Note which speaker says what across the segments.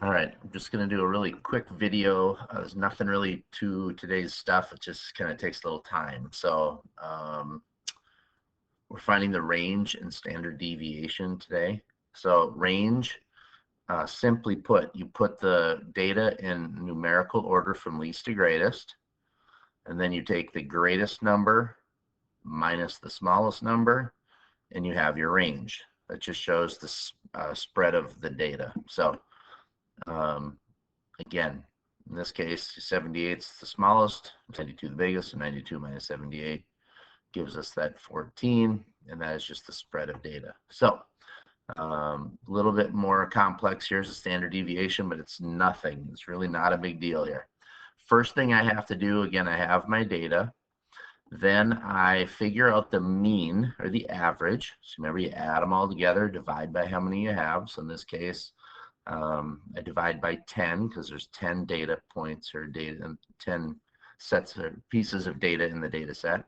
Speaker 1: All right, I'm just going to do a really quick video. There's nothing really to today's stuff. It just kind of takes a little time. So we're finding the range and standard deviation today. So range, simply put, you put the data in numerical order from least to greatest, and then you take the greatest number minus the smallest number, and you have your range. That just shows the spread of the data. So again, in this case, 78 is the smallest, 92 the biggest, and 92 minus 78 gives us that 14, and that is just the spread of data. So a little bit more complex. Here's the standard deviation, but it's nothing. It's really not a big deal here. First thing I have to do, again, I have my data. Then I figure out the mean or the average. So remember, you add them all together, divide by how many you have. So in this case, I divide by 10 because there's 10 data points or 10 sets or pieces of data in the data set.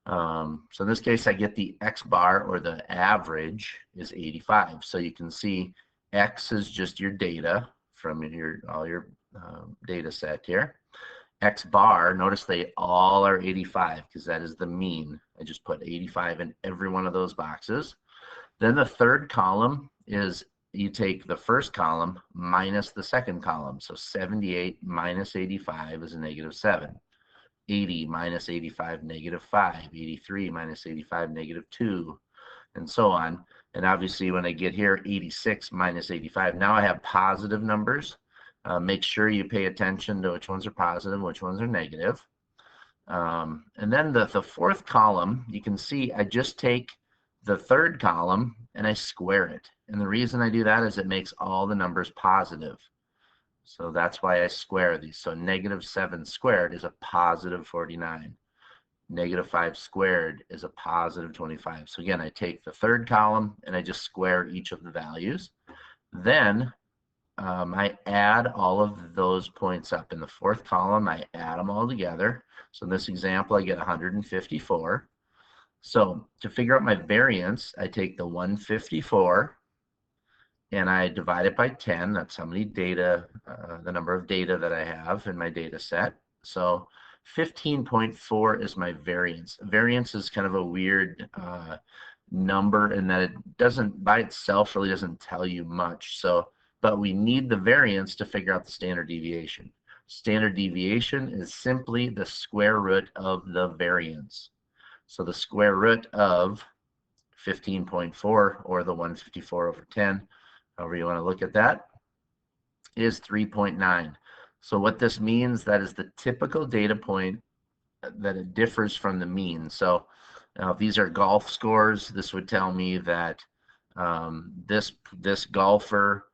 Speaker 1: So in this case, I get the X bar, or the average is 85. So you can see X is just your data from all your data set here. X bar, notice they all are 85 because that is the mean. I just put 85 in every one of those boxes. Then the third column is, you take the first column minus the second column. So 78 minus 85 is a negative 7. 80 minus 85, negative 5. 83 minus 85, negative 2, and so on. And obviously when I get here, 86 minus 85, now I have positive numbers. Make sure you pay attention to which ones are positive, which ones are negative. And then the fourth column, you can see I just take the third column and I square it. And the reason I do that is it makes all the numbers positive. So that's why I square these. So negative 7 squared is a positive 49. Negative 5 squared is a positive 25. So again, I take the third column and I just square each of the values. Then I add all of those points up. In the fourth column, I add them all together. So in this example, I get 154. So to figure out my variance, I take the 154 and I divide it by 10. That's how many data, the number of data that I have in my data set. So 15.4 is my variance. Variance is kind of a weird number in that it doesn't, by itself, really doesn't tell you much. So, but we need the variance to figure out the standard deviation. Standard deviation is simply the square root of the variance. So the square root of 15.4, or the 154 over 10, however you want to look at that, is 3.9. So what this means, that is the typical data point that it differs from the mean. So if these are golf scores, this would tell me that this golfer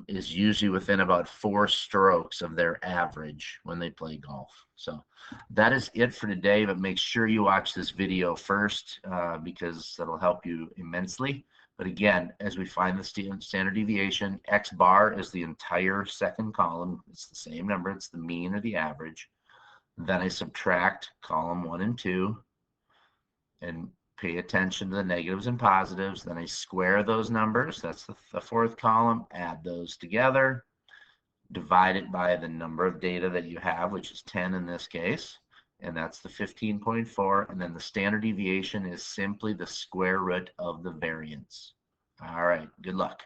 Speaker 1: is usually within about 4 strokes of their average when they play golf. So that is it for today, but make sure you watch this video first because that'll help you immensely. But again, as we find the standard deviation, X bar is the entire second column. It's the same number. It's the mean or the average. Then I subtract column 1 and 2 and pay attention to the negatives and positives. Then I square those numbers. That's the fourth column. Add those together. Divide it by the number of data that you have, which is 10 in this case. And that's the 15.4. And then the standard deviation is simply the square root of the variance. All right, good luck.